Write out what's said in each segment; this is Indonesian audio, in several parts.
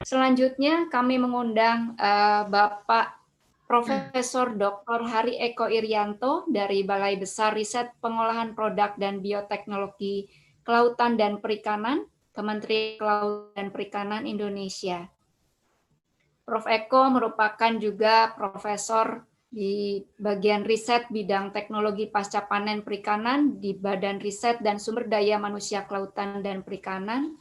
Selanjutnya kami mengundang Bapak Profesor Dr. Hari Eko Irianto dari Balai Besar Riset Pengolahan Produk dan Bioteknologi Kelautan dan Perikanan, Kementerian Kelautan dan Perikanan Indonesia. Prof. Eko merupakan juga profesor di bagian riset bidang teknologi pasca panen perikanan di Badan Riset dan Sumber Daya Manusia Kelautan dan Perikanan,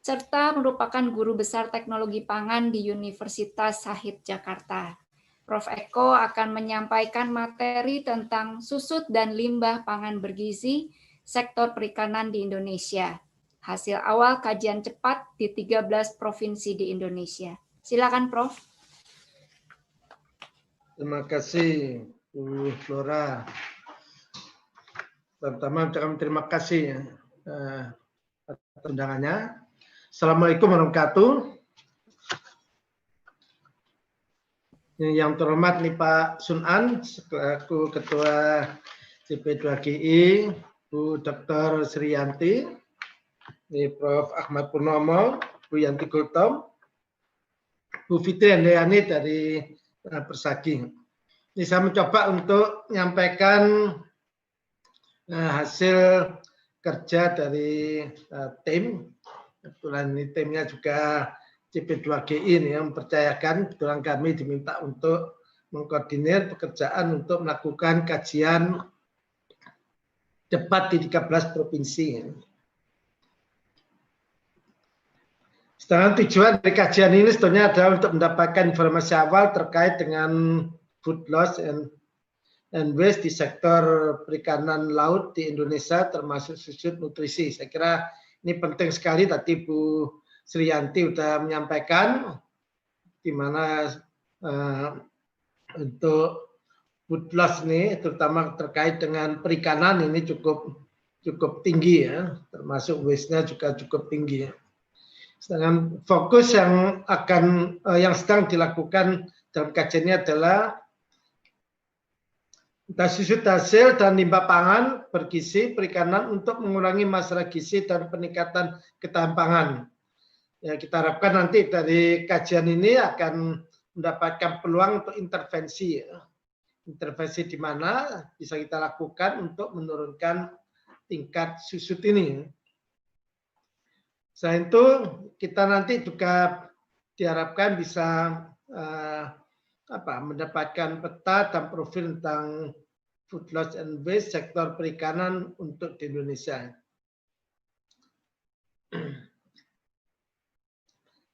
serta merupakan guru besar teknologi pangan di Universitas Shahid Jakarta. Prof. Eko akan menyampaikan materi tentang susut dan limbah pangan bergizi sektor perikanan di Indonesia. Hasil awal kajian cepat di 13 provinsi di Indonesia. Silakan, Prof. Terima kasih, Bu Flora. Pertama, terima kasih atas undangannya. Assalamualaikum warahmatullahi wabarakatuh. Yang terhormat nih Pak Sunan, selaku Ketua CP2GI, Bu Dr. Sriyanti, Prof. Ahmad Purnomo, Bu Yanti Gultom, Bu Fitri Andriani dari Persagi. Ini saya mencoba untuk menyampaikan hasil kerja dari tim. Kebetulan ini timnya juga CP2GI ini yang mempercayakan. Kebetulan kami diminta untuk mengkoordinir pekerjaan untuk melakukan kajian cepat di 13 provinsi. Sedangkan tujuan dari kajian ini sebetulnya adalah untuk mendapatkan informasi awal terkait dengan food loss and waste di sektor perikanan laut di Indonesia termasuk susut nutrisi. Saya kira ini penting sekali, tadi Bu Sriyanti sudah menyampaikan di mana untuk food loss ini terutama terkait dengan perikanan ini cukup tinggi ya, termasuk waste-nya juga cukup tinggi. Sedangkan fokus yang sedang dilakukan dalam kajian ini adalah susut hasil dan limbah pangan bergizi perikanan untuk mengurangi masalah gizi dan peningkatan ketahanan pangan. Ya, kita harapkan nanti dari kajian ini akan mendapatkan peluang untuk intervensi. Ya. Intervensi di mana bisa kita lakukan untuk menurunkan tingkat susut ini. Selain itu, kita nanti juga diharapkan bisa mendapatkan peta dan profil tentang food loss and waste sektor perikanan untuk di Indonesia.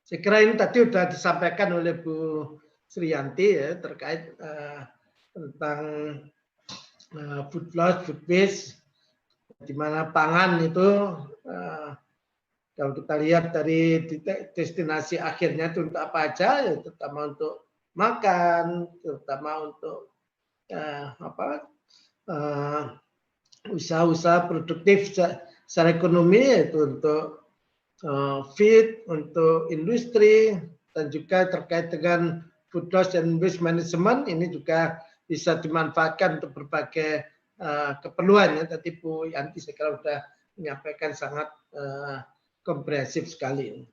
Saya kira ini tadi sudah disampaikan oleh Bu Sriyanti ya, terkait tentang food loss, food waste, di mana pangan itu kalau kita lihat dari destinasi akhirnya itu untuk apa aja, ya, terutama untuk makan, terutama untuk usaha-usaha produktif secara ekonomi, yaitu untuk feed, untuk industri, dan juga terkait dengan food loss and waste management ini juga bisa dimanfaatkan untuk berbagai keperluan. Ya. Tadi Bu Yanti saya kira sudah menyampaikan sangat komprehensif sekali.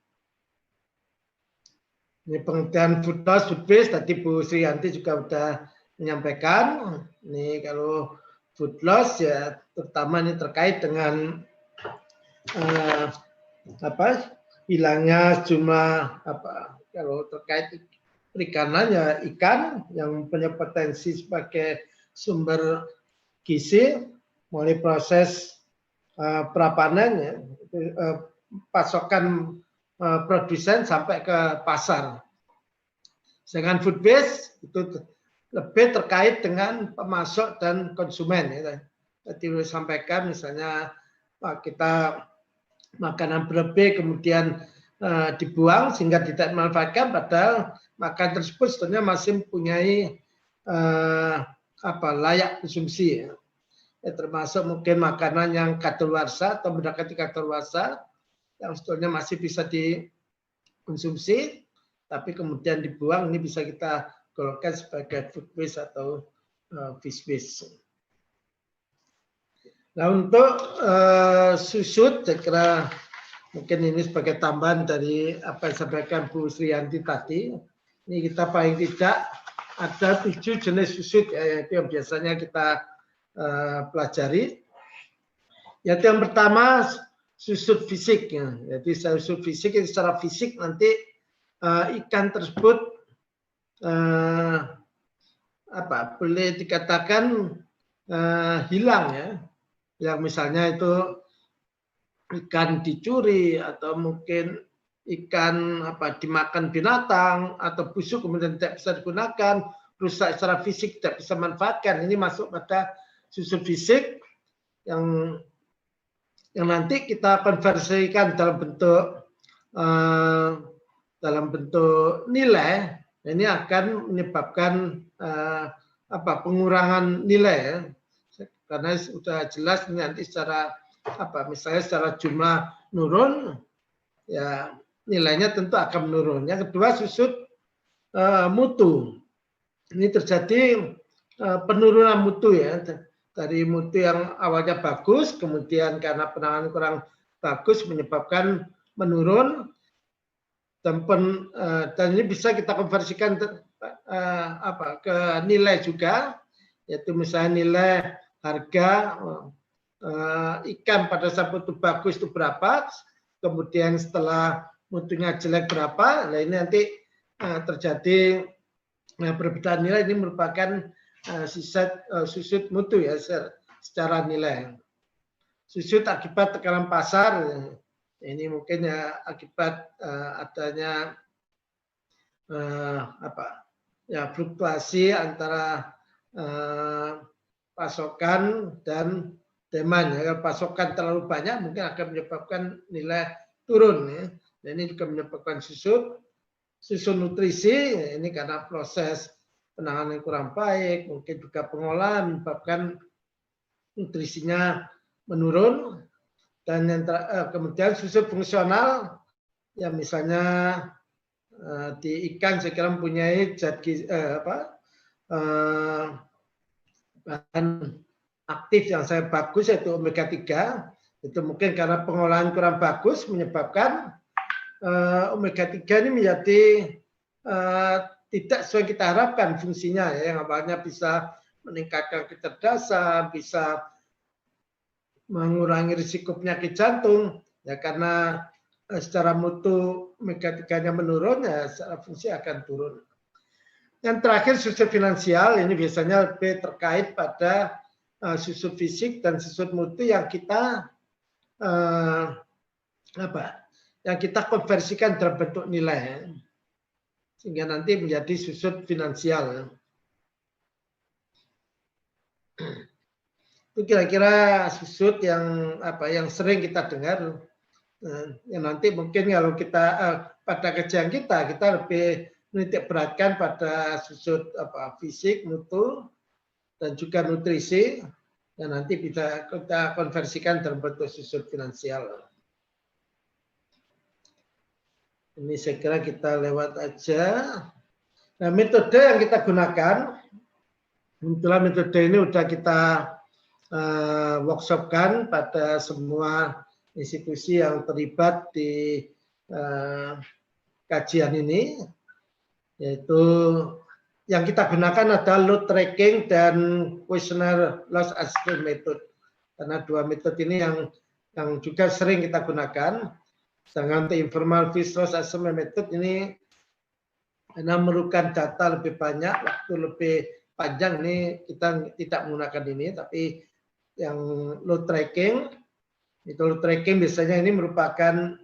Ini pengertian food loss, food waste, tadi Bu Sriyanti juga sudah menyampaikan. Ini kalau food loss ya terutama ini terkait dengan hilangnya jumlah kalau terkait perikanan ya ikan yang punya potensi sebagai sumber gizi mulai proses prapanen ya, pasokan produsen sampai ke pasar. Sedangkan food waste itu lebih terkait dengan pemasok dan konsumen. Ya. Tadi sudah sampaikan misalnya kita makanan berlebih kemudian dibuang sehingga tidak dimanfaatkan, padahal makanan tersebut sebenarnya masih mempunyai layak konsumsi. Ya. Ya, termasuk mungkin makanan yang kadaluarsa atau mendekati kadaluarsa yang sebetulnya masih bisa dikonsumsi, tapi kemudian dibuang, ini bisa kita golongkan sebagai food waste atau fish waste. Nah untuk susut, saya kira mungkin ini sebagai tambahan dari apa yang disampaikan Bu Sriyanti tadi. Ini kita paling tidak ada 7 jenis susut yaitu yang biasanya kita pelajari. Yaitu yang pertama susut fisik. Jadi susut fisik itu secara fisik nanti ikan tersebut boleh dikatakan hilang ya. Yang misalnya itu ikan dicuri atau mungkin ikan dimakan binatang atau busuk kemudian tidak bisa digunakan, rusak secara fisik, tidak bisa manfaatkan. Ini masuk pada susut fisik yang nanti kita konversikan dalam bentuk nilai. Ini akan menyebabkan pengurangan nilai ya. Karena sudah jelas nanti secara misalnya secara jumlah nurun ya nilainya tentu akan menurun. Yang kedua susut mutu. Ini terjadi penurunan mutu ya. Dari mutu yang awalnya bagus, kemudian karena penanganan kurang bagus menyebabkan menurun. Dan ini bisa kita konversikan ke nilai juga, yaitu misalnya nilai harga ikan pada saat mutu bagus itu berapa, kemudian setelah mutunya jelek berapa. Nah ini nanti terjadi perbedaan nilai. Ini merupakan susut mutu ya secara nilai. Susut akibat tekanan pasar, ini mungkin ya akibat adanya fluktuasi antara pasokan dan demand. Kalau pasokan terlalu banyak mungkin akan menyebabkan nilai turun ya. Dan ini juga menyebabkan susut nutrisi. Ini karena proses penanganan kurang baik, mungkin juga pengolahan menyebabkan nutrisinya menurun. Dan yang kemudian susut fungsional, ya misalnya di ikan saya kira mempunyai zat bahan aktif yang sangat bagus yaitu omega 3. Itu mungkin karena pengolahan kurang bagus menyebabkan omega 3 ini menjadi tidak sesuai kita harapkan fungsinya ya, yang awalnya bisa meningkatkan kecerdasan, bisa mengurangi risiko penyakit jantung ya, karena secara mutu omega 3-nya menurun ya secara fungsi akan turun. Yang terakhir susut finansial, ini biasanya lebih terkait pada susut fisik dan susut mutu yang kita yang kita konversikan dalam bentuk nilai sehingga nanti menjadi susut finansial. Itu kira-kira susut yang yang sering kita dengar. Yang nanti mungkin kalau kita pada kerjaan kita lebih menitik beratkan pada susut fisik, mutu dan juga nutrisi yang nanti bisa kita konversikan dalam bentuk susut finansial. Ini saya kira kita lewat aja. Nah, metode yang kita gunakan, kebetulan metode ini sudah kita workshopkan pada semua institusi yang terlibat di kajian ini, yaitu yang kita gunakan adalah load tracking dan questionnaire loss assessment method. Karena dua metode ini yang juga sering kita gunakan. Sedangkan untuk informal fish loss assessment method ini karena memerlukan data lebih banyak, waktu lebih panjang, ini kita tidak menggunakan ini, tapi yang load tracking, itu load tracking biasanya ini merupakan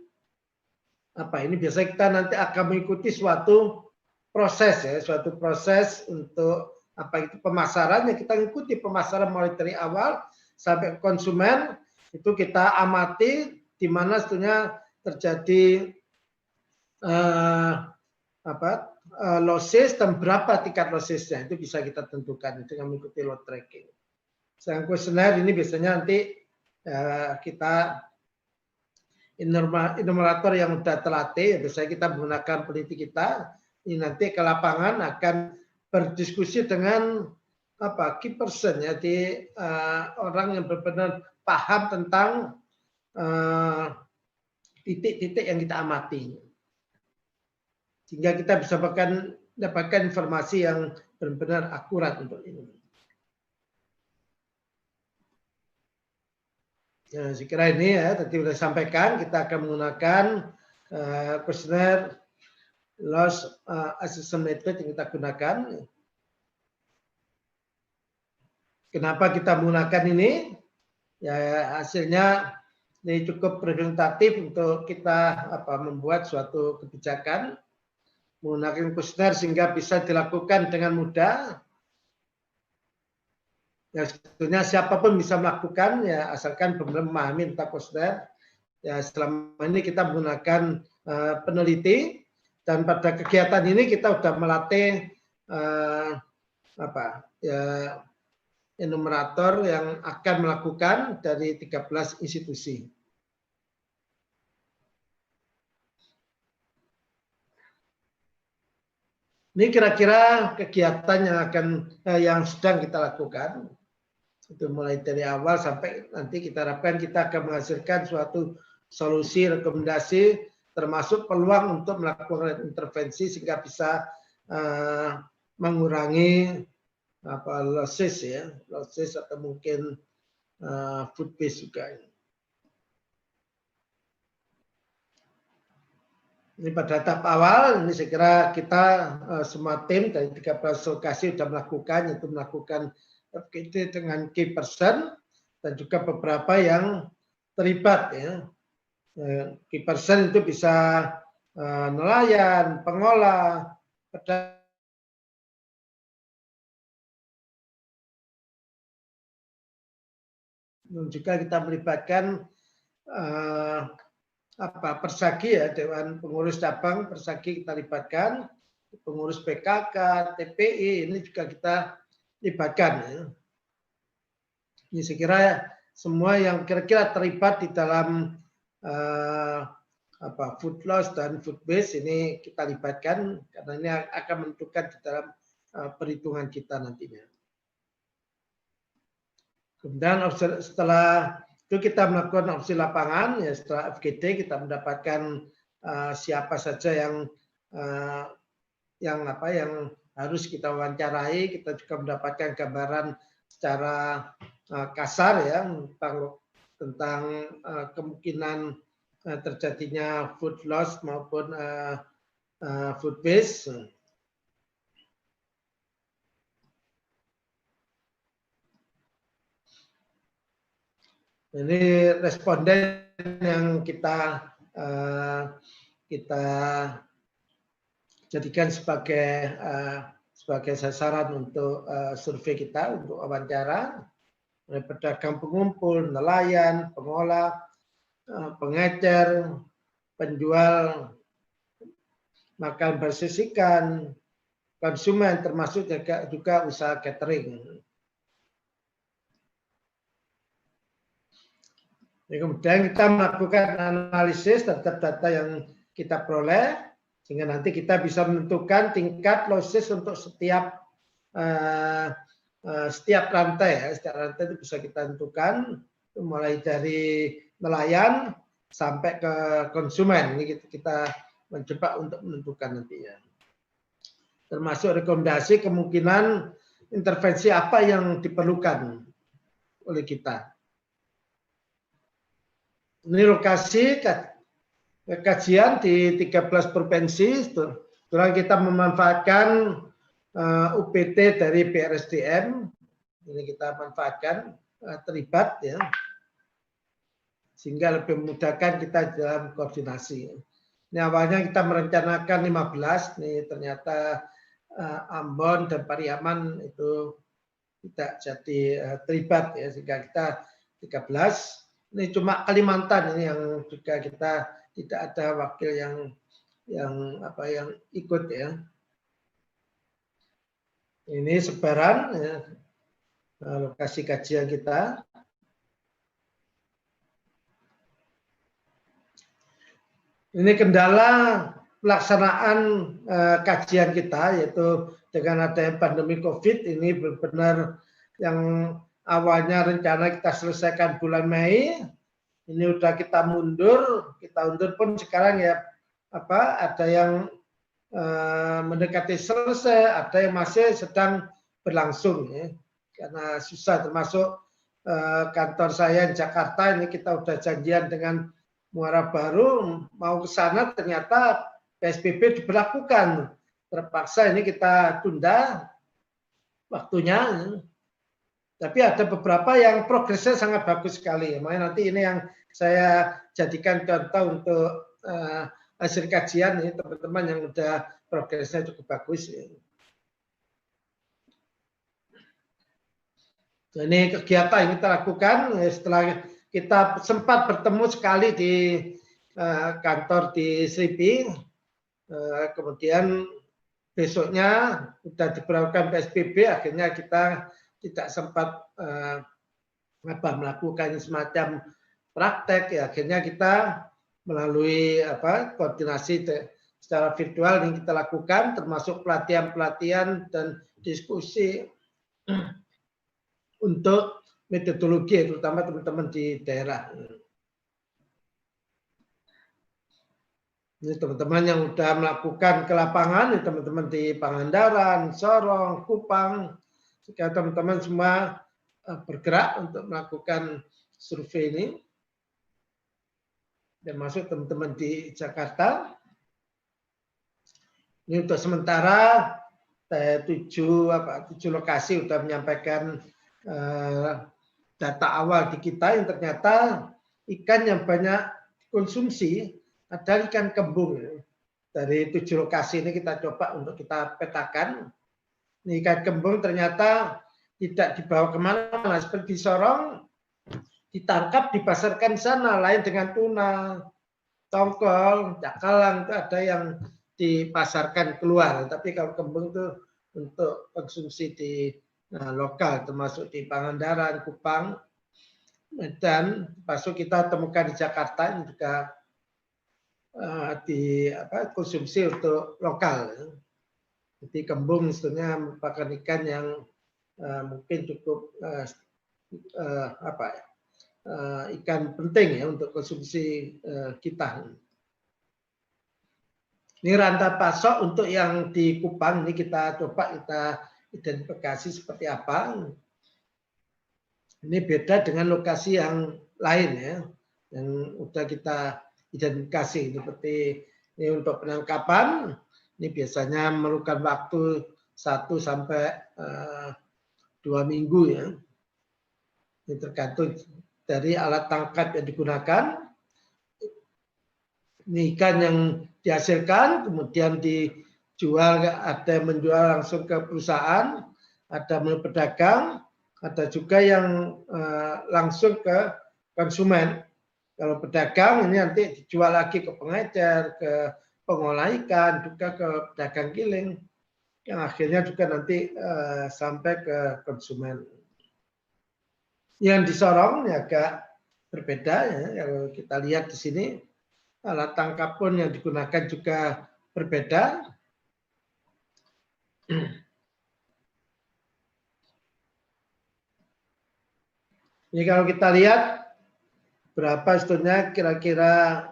ini biasanya kita nanti akan mengikuti suatu proses ya, suatu proses untuk itu pemasaran, yang kita ikuti pemasaran mulai dari awal sampai ke konsumen. Itu kita amati di mana sebetulnya terjadi losses dan berapa tingkat lossesnya, itu bisa kita tentukan dengan mengikuti load tracking. Sedangkan kuesioner ini biasanya nanti kita enumerator yang sudah terlatih, biasanya kita menggunakan peneliti kita, ini nanti ke lapangan akan berdiskusi dengan key person, jadi orang yang benar-benar paham tentang titik-titik yang kita amati. Sehingga kita bisa dapatkan informasi yang benar-benar akurat untuk ini. Nah, saya kira ini ya, tadi sudah sampaikan, kita akan menggunakan kuesioner loss assessment method yang kita gunakan. Kenapa kita menggunakan ini? Ya, hasilnya ini cukup representatif untuk kita membuat suatu kebijakan menggunakan kuesioner sehingga bisa dilakukan dengan mudah. Ya, sebetulnya siapapun bisa melakukan ya asalkan benar memahami tentang kuesioner. Ya, selama ini kita menggunakan peneliti dan pada kegiatan ini kita sudah melatih enumerator yang akan melakukan dari 13 institusi. Ini kira-kira kegiatan yang sedang kita lakukan. Itu mulai dari awal sampai nanti kita harapkan kita akan menghasilkan suatu solusi, rekomendasi, termasuk peluang untuk melakukan intervensi sehingga bisa mengurangi losses atau mungkin food waste juga. Ini pada tahap awal, ini saya kira kita semua tim dari 13 lokasi sudah melakukan, yaitu melakukan FGD dengan key person dan juga beberapa yang terlibat ya. Key person itu bisa nelayan, pengolah, pedagang, dan juga kita melibatkan Persagi ya, Dewan Pengurus Cabang Persagi kita libatkan, pengurus PKK, TPI ini juga kita libatkan ya. Ini saya kira semua yang kira-kira terlibat di dalam food loss dan food waste ini kita libatkan karena ini akan menentukan di dalam perhitungan kita nantinya. Kemudian setelah itu kita melakukan opsi lapangan ya, setelah FGD kita mendapatkan siapa saja yang harus kita wawancarai, kita juga mendapatkan gambaran secara kasar ya tentang kemungkinan terjadinya food loss maupun food waste. Ini responden yang kita jadikan sebagai sasaran untuk survei kita, untuk wawancara, pedagang pengumpul, nelayan, pengolah, pengecer, penjual makan berbasis ikan, konsumen, termasuk juga usaha catering. Kemudian kita melakukan analisis terhadap data yang kita peroleh, sehingga nanti kita bisa menentukan tingkat losses untuk setiap rantai ya. Setiap rantai itu bisa kita tentukan, mulai dari nelayan sampai ke konsumen. Ini kita mencoba untuk menentukan nantinya. Termasuk rekomendasi kemungkinan intervensi apa yang diperlukan oleh kita. Ini lokasi kajian di 13 provinsi. Setelah kita memanfaatkan UPT dari BRSDM, ini kita manfaatkan terlibat ya, sehingga lebih memudahkan kita dalam koordinasi. Ini awalnya kita merencanakan 15, nih ternyata Ambon dan Pariaman itu tidak jadi terlibat ya, sehingga kita 13. Ini cuma Kalimantan ini yang juga kita tidak ada wakil yang ikut ya. Ini sebaran ya, lokasi kajian kita. Ini kendala pelaksanaan kajian kita, yaitu dengan adanya pandemi COVID ini benar-benar yang awalnya rencana kita selesaikan bulan Mei, Ini udah kita undur pun sekarang ya ada yang mendekati selesai, ada yang masih sedang berlangsung ya. Karena susah, termasuk kantor saya di Jakarta ini kita udah janjian dengan Muara Baru mau ke sana, ternyata PSBB diberlakukan. Terpaksa ini kita tunda waktunya. Tapi ada beberapa yang progresnya sangat bagus sekali. Makanya nanti ini yang saya jadikan contoh untuk hasil kajian ini teman-teman yang udah progresnya cukup bagus. Ini kegiatan yang kita lakukan setelah kita sempat bertemu sekali di kantor di Sripi, kemudian besoknya sudah diberlakukan PSBB, akhirnya kita tidak sempat melakukan semacam praktek, ya akhirnya kita melalui koordinasi secara virtual yang kita lakukan, termasuk pelatihan-pelatihan dan diskusi untuk metodologi, terutama teman-teman di daerah. Ini teman-teman yang sudah melakukan ke lapangan, teman-teman di Pangandaran, Sorong, Kupang, jika teman-teman semua bergerak untuk melakukan survei ini, dan masuk teman-teman di Jakarta. Ini untuk sementara 7 lokasi sudah menyampaikan data awal di kita yang ternyata ikan yang banyak konsumsi adalah ikan kembung. Dari 7 lokasi ini kita coba untuk kita petakan. Ini ikan kembung ternyata tidak dibawa kemana-mana, seperti di Sorong ditangkap, dipasarkan di sana, lain dengan tuna, tongkol, cakalang itu ada yang dipasarkan keluar. Tapi kalau kembung itu untuk konsumsi di lokal, termasuk di Pangandaran, Kupang, dan masuk kita temukan di Jakarta ini juga konsumsi untuk lokal. Jadi kembung sebenarnya merupakan ikan yang mungkin cukup ikan penting ya untuk konsumsi kita. Ini rantai pasok untuk yang di Kupang ini kita coba kita identifikasi seperti apa. Ini beda dengan lokasi yang lain ya, yang udah kita identifikasi seperti ini untuk penangkapan. Ini biasanya memerlukan waktu 1 sampai 2 minggu ya. Ini tergantung dari alat tangkap yang digunakan. Ini ikan yang dihasilkan, kemudian dijual, ada yang menjual langsung ke perusahaan, ada melalui pedagang, ada juga yang langsung ke konsumen. Kalau pedagang ini nanti dijual lagi ke pengecer, ke pengolah ikan, juga ke pedagang giling, yang akhirnya juga nanti sampai ke konsumen. Yang di Sorong ini agak berbeda ya, kalau kita lihat di sini alat tangkap pun yang digunakan juga berbeda. Ini kalau kita lihat berapa sebetulnya kira-kira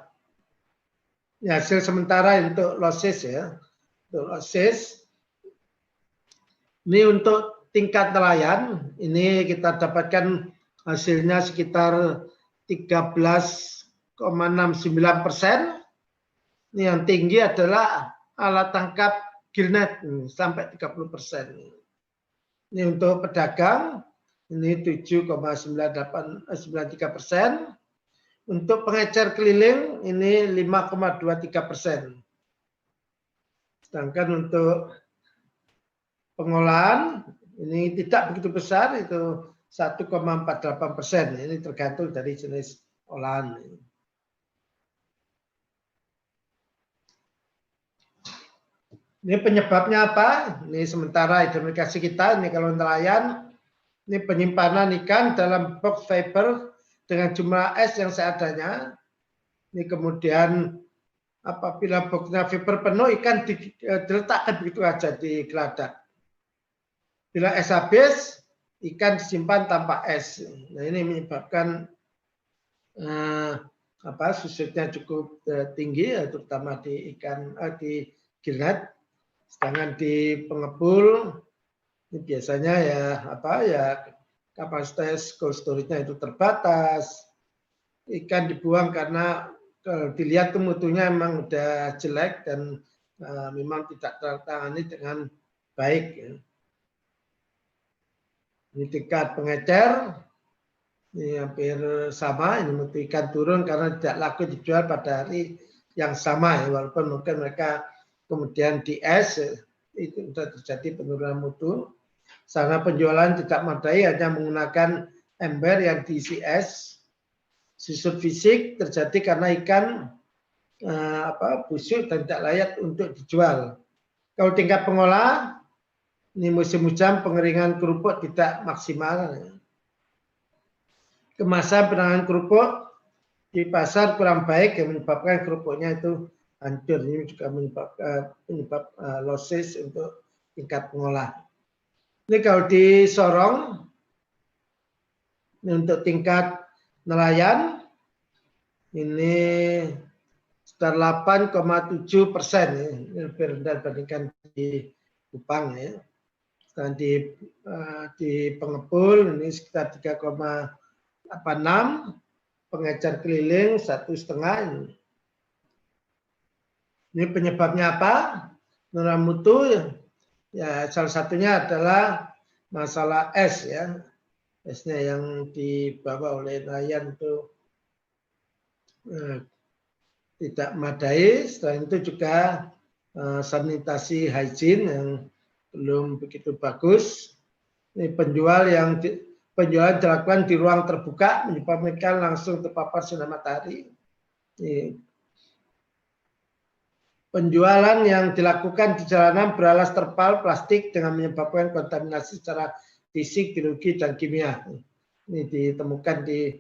hasil sementara untuk losis ya. Untuk losis ini untuk tingkat nelayan ini kita dapatkan hasilnya sekitar 13,69%. Ini yang tinggi adalah alat tangkap gillnet sampai 30%. Ini untuk pedagang ini 7,93%. Untuk pengecer keliling ini 5,23%. Sedangkan untuk pengolahan ini tidak begitu besar, itu 1,48%. Ini tergantung dari jenis olahan. Ini penyebabnya apa? Ini sementara identifikasi kita, ini kalau nelayan, ini penyimpanan ikan dalam box fiber dengan jumlah es yang seadanya. Ini kemudian apabila boxnya fiber penuh, ikan diletakkan begitu aja di geladak. Bila es habis, ikan disimpan tanpa es. Nah ini menyebabkan susutnya cukup tinggi, terutama di ikan di gilnet. Sedangkan di pengepul ini biasanya ya kapasitas cold storage-nya itu terbatas. Ikan dibuang karena dilihat tuh mutunya memang udah jelek dan memang tidak tertangani dengan baik. Ya. Ini tingkat pengecer, ini hampir sama, ini mutu ikan turun karena tidak laku dijual pada hari yang sama, ya, walaupun mungkin mereka kemudian di es, itu sudah terjadi penurunan mutu. Sarana penjualan tidak memadai, hanya menggunakan ember yang diisi es. Susut fisik terjadi karena ikan busuk dan tidak layak untuk dijual. Kalau tingkat pengolah, ini musim hujan pengeringan kerupuk tidak maksimal. Kemasan penanganan kerupuk di pasar kurang baik yang menyebabkan kerupuknya itu hancur. Ini juga menyebab losses untuk tingkat pengolah. Ini kalau di Sorong, ini untuk tingkat nelayan, ini sekitar 8,7%, ya. Ini lebih rendah dibandingkan di Kupang. Ya. Dan di pengepul ini sekitar 3,86, pengecer keliling 1,5. Ini penyebabnya apa? Penurunan mutu. Ya, salah satunya adalah masalah es, ya. Esnya yang dibawa oleh nelayan itu tidak memadai. Selain itu juga sanitasi hygiene yang belum begitu bagus. Ini penjual dilakukan di ruang terbuka, menyebabkan langsung terpapar sinar matahari. Ini penjualan yang dilakukan di jalanan beralas terpal plastik dengan menyebabkan kontaminasi secara fisik, biologi, dan kimia. Ini ditemukan di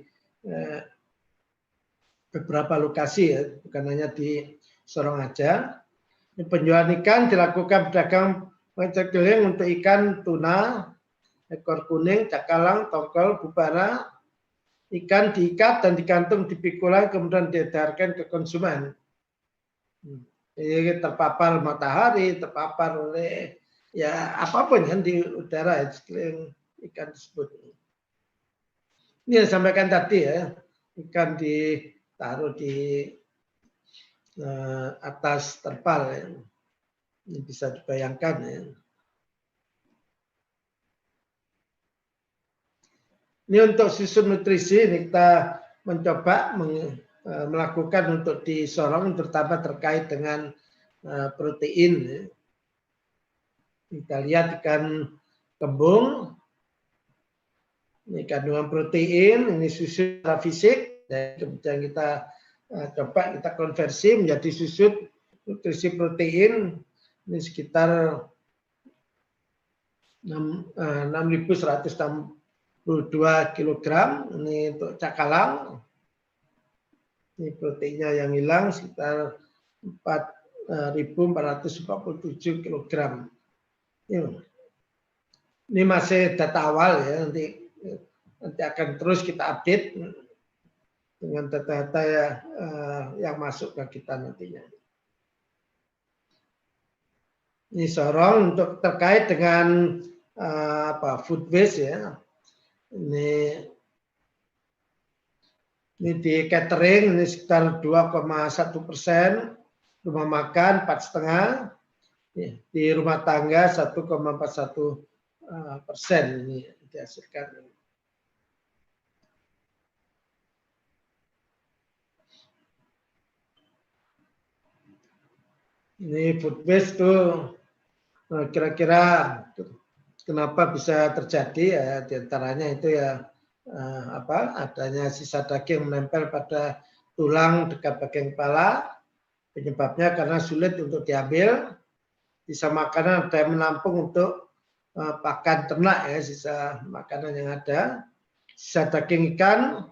beberapa lokasi, ya, bukan hanya di Sorong aja. Ini penjualan ikan dilakukan pedagang pengecer keliling untuk ikan tuna, ekor kuning, cakalang, tongkol, bubara. Ikan diikat dan digantung di pikulan kemudian diedarkan ke konsumen. Ini terpapar matahari, terpapar oleh ya apapun yang di udara sekeliling ikan tersebut. Ini yang sampaikan tadi, ya, ikan ditaruh di atas terpal, ya. Ini bisa dibayangkan, ya. Ini untuk susun nutrisi, ini kita mencoba melakukan untuk di Sorong, terutama terkait dengan protein. Ya. Kita lihat ikan kembung, ini kandungan protein, ini susu secara fisik, dan kemudian kita coba kita konversi menjadi susu nutrisi protein, ini sekitar 6.162 kg, ini untuk cakalang. Ini proteinnya yang hilang sekitar 4.447 kg. Ini masih data awal, ya, nanti akan terus kita update dengan data-data yang masuk ke kita nantinya. Ini Sorong untuk terkait dengan food waste, ya. Ini di catering ini sekitar 2,1%, rumah makan 4,5%, di rumah tangga 1,41% ini dihasilkan. Ini food waste tuh kira-kira kenapa bisa terjadi, ya, diantaranya itu ya adanya sisa daging menempel pada tulang dekat bagian kepala, penyebabnya karena sulit untuk diambil. Sisa makanan ada yang menampung untuk pakan ternak, ya, sisa makanan yang ada. Sisa daging ikan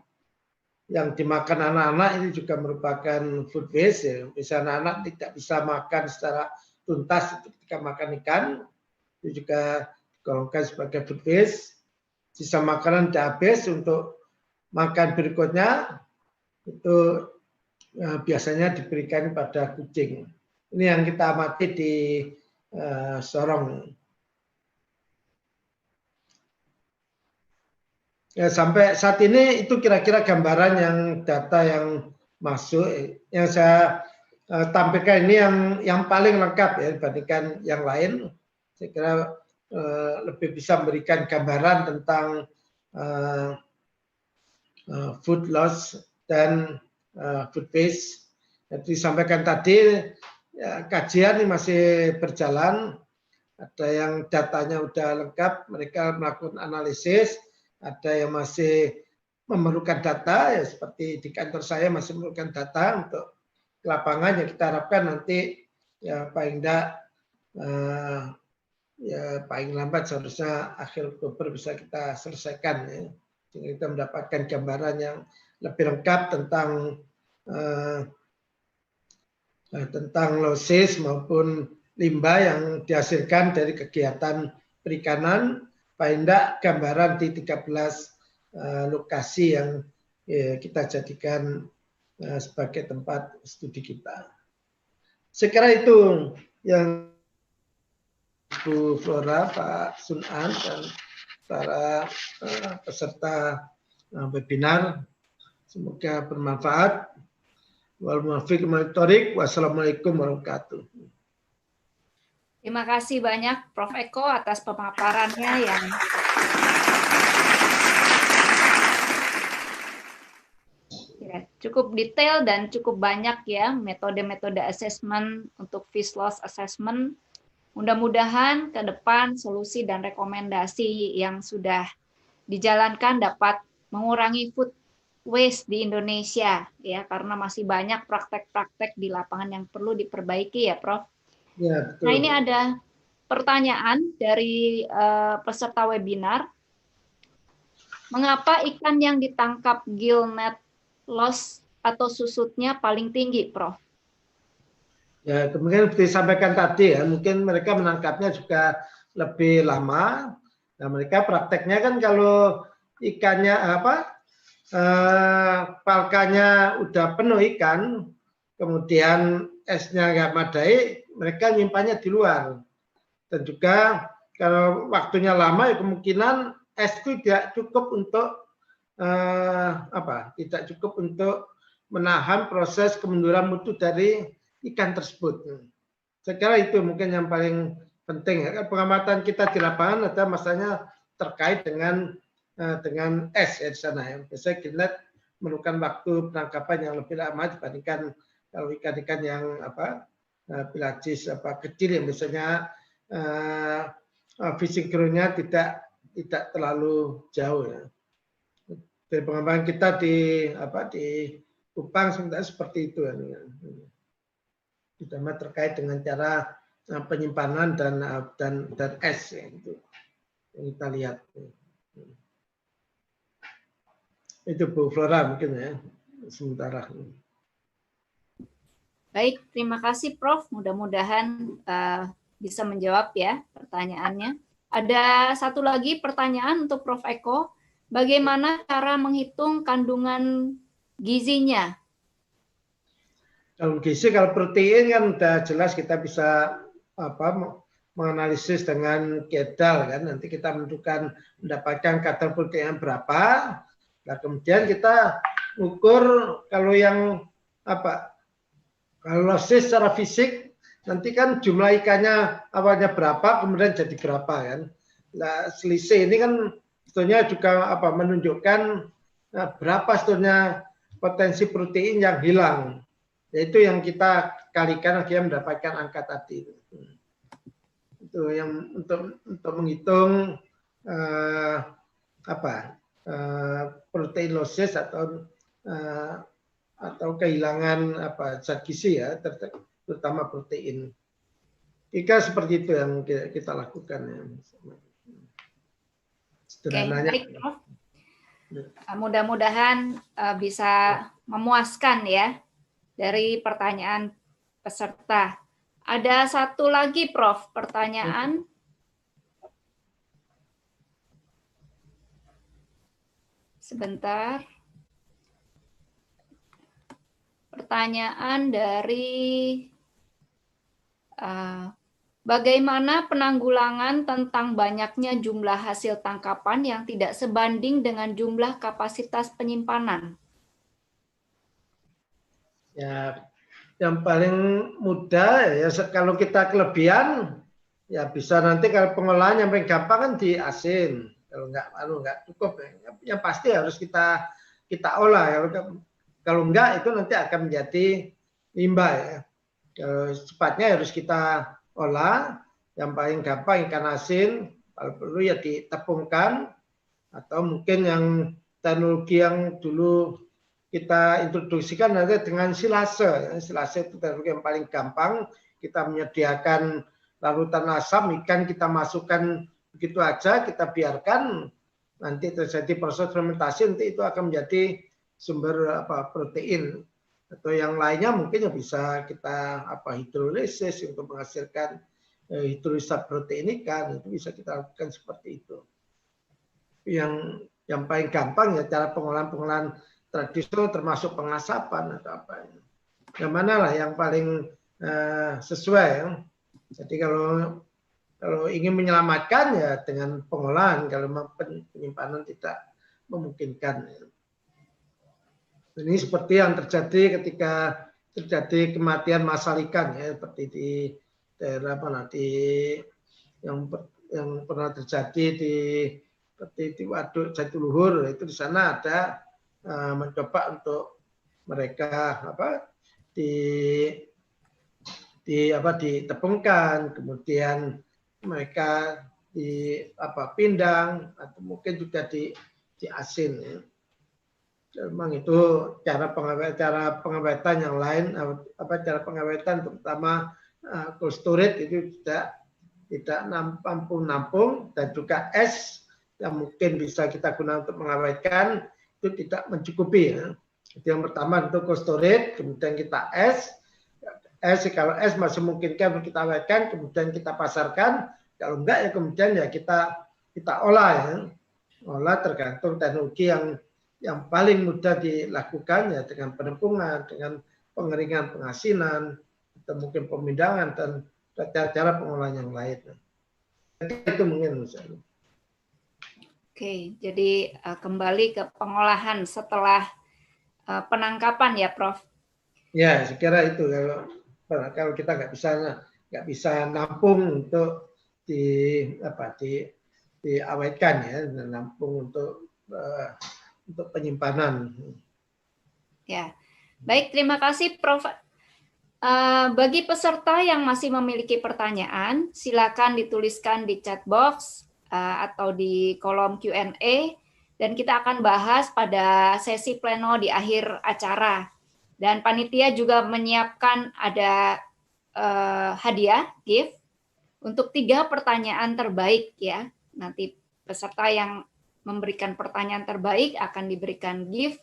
yang dimakan anak-anak ini juga merupakan food waste, ya. Bisa anak-anak tidak bisa makan secara tuntas ketika makan ikan, itu juga digolongkan sebagai food waste. Sisa makanan tidak habis untuk makan berikutnya, itu biasanya diberikan pada kucing. Ini yang kita amati di Sorong. Ya, sampai saat ini itu kira-kira gambaran yang data yang masuk, yang saya tampilkan ini yang paling lengkap ya dibandingkan yang lain. Saya kira lebih bisa memberikan gambaran tentang food loss dan food waste. Jadi disampaikan tadi ya, kajian ini masih berjalan. Ada yang datanya udah lengkap, mereka melakukan analisis. Ada yang masih memerlukan data, ya seperti di kantor saya masih memerlukan data untuk ke lapangan. Yang kita harapkan nanti ya paling tidak ya paling lambat seharusnya akhir Oktober bisa kita selesaikan ya. Sehingga kita mendapatkan gambaran yang lebih lengkap tentang losis maupun limbah yang dihasilkan dari kegiatan perikanan, paling tidak gambaran di 13 lokasi yang kita jadikan sebagai tempat studi kita. Saya kira itu yang Bu Flora, Pak Sunan, dan para peserta webinar. Semoga bermanfaat. Wassalamualaikum warahmatullahi wabarakatuh. Terima kasih banyak Prof. Eko atas pemaparannya yang ya, cukup detail dan cukup banyak ya metode-metode assessment untuk fish loss assessment. Mudah-mudahan ke depan solusi dan rekomendasi yang sudah dijalankan dapat mengurangi food waste di Indonesia ya, karena masih banyak praktek-praktek di lapangan yang perlu diperbaiki ya Prof. Ya, betul. Nah ini ada pertanyaan dari peserta webinar. Mengapa ikan yang ditangkap gill net loss atau susutnya paling tinggi, Prof? Ya, kemungkinan seperti disampaikan tadi ya, mungkin mereka menangkapnya juga lebih lama. Nah, mereka prakteknya kan kalau ikannya palkanya udah penuh ikan, kemudian esnya nggak madai, mereka nyimpannya di luar. Dan juga kalau waktunya lama, ya kemungkinan es itu tidak cukup untuk tidak cukup untuk menahan proses kemunduran mutu dari ikan tersebut. Saya kira itu mungkin yang paling penting. Pengamatan kita di lapangan ada masalahnya terkait dengan es ya di sana. Ya. Biasanya gilnet memerlukan waktu penangkapan yang lebih lama dibandingkan kalau ikan-ikan yang pelagis kecil yang biasanya fishing crew-nya tidak terlalu jauh ya. Dari pengembangan kita di Kupang sebenarnya seperti itu ya. Terutama terkait dengan cara penyimpanan dan es ya, itu yang kita lihat. Itu Bu Flora mungkin ya sementara. Baik, terima kasih Prof. Mudah-mudahan bisa menjawab ya pertanyaannya. Ada satu lagi pertanyaan untuk Prof. Eko. Bagaimana cara menghitung kandungan gizinya? Kalau gizi, kalau protein kan udah jelas kita bisa menganalisis dengan kedal kan. Nanti kita mendapatkan kadar protein berapa. Nah, kemudian kita ukur kalau yang kalau losis secara fisik nanti kan jumlah ikannya awalnya berapa kemudian jadi berapa kan. Nah, selisih ini kan sebetulnya juga menunjukkan berapa sebetulnya potensi protein yang hilang. Yaitu yang kita kalikan akhirnya mendapatkan angka tadi. Itu yang untuk menghitung protein losses atau kehilangan zat gizi ya, terutama protein. Jika seperti itu yang kita lakukan ya. Sederhananya. Oke, baik, Prof. Mudah-mudahan bisa memuaskan ya dari pertanyaan peserta. Ada satu lagi, Prof, pertanyaan. Sebentar. pertanyaan dari bagaimana penanggulangan tentang banyaknya jumlah hasil tangkapan yang tidak sebanding dengan jumlah kapasitas penyimpanan? Ya, yang paling mudah ya kalau kita kelebihan ya bisa nanti kalau pengolahan yang paling gampang kan di asin. Kalau nggak cukup yang pasti harus kita olah. Kalau enggak itu nanti akan menjadi limbah ya. Cepatnya harus kita olah. Yang paling gampang ikan asin, kalau perlu ya ditepungkan atau mungkin yang teknologi yang dulu kita introduksikan nanti dengan silase. Silase itu teknologi yang paling gampang. Kita menyediakan larutan asam ikan, kita masukkan begitu aja, kita biarkan nanti terjadi proses fermentasi, nanti itu akan menjadi sumber protein. Atau yang lainnya mungkin yang bisa kita hidrolisis untuk menghasilkan hidrolisa protein ikan, itu bisa kita lakukan seperti itu. Yang paling gampang ya cara pengolahan tradisional termasuk pengasapan atau apa. Yang mana lah yang paling sesuai ya. Jadi kalau ingin menyelamatkan ya dengan pengolahan, kalau penyimpanan tidak memungkinkan. Ini seperti yang terjadi ketika terjadi kematian massal ikan ya, seperti di daerah mana yang pernah terjadi seperti di Waduk Jatiluhur, itu di sana ada mencoba untuk mereka ditepungkan, kemudian mereka pindang atau mungkin juga di asin ya. Memang itu cara pengawetan yang lain, cara pengawetan terutama cold storage itu tidak mampu nampung, dan juga es yang mungkin bisa kita gunakan untuk mengawetkan itu tidak mencukupi ya. Jadi yang pertama itu cold storage, kemudian kita es kalau es masih memungkinkan untuk kita awetkan, kemudian kita pasarkan. Kalau enggak ya kemudian ya kita olah ya. Olah tergantung teknologi yang paling mudah dilakukan ya, dengan penampungan, dengan pengeringan pengasinan, atau mungkin pemindangan dan cara pengolahan yang lain. Jadi itu mungkin misalnya. Oke, jadi kembali ke pengolahan setelah penangkapan ya, Prof. Ya, saya kira itu kalau kita nggak bisa nampung untuk diawetkan ya, nampung untuk penyimpanan. Ya, baik, terima kasih, Prof. Bagi peserta yang masih memiliki pertanyaan, silakan dituliskan di chat box atau di kolom Q&A, dan kita akan bahas pada sesi pleno di akhir acara. Dan panitia juga menyiapkan ada hadiah, gift, untuk 3 pertanyaan terbaik ya. Nanti peserta yang memberikan pertanyaan terbaik akan diberikan gift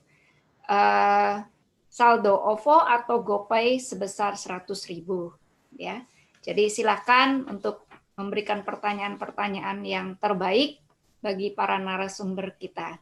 saldo OVO atau GoPay sebesar 100.000 ya. Jadi silakan untuk memberikan pertanyaan-pertanyaan yang terbaik bagi para narasumber kita.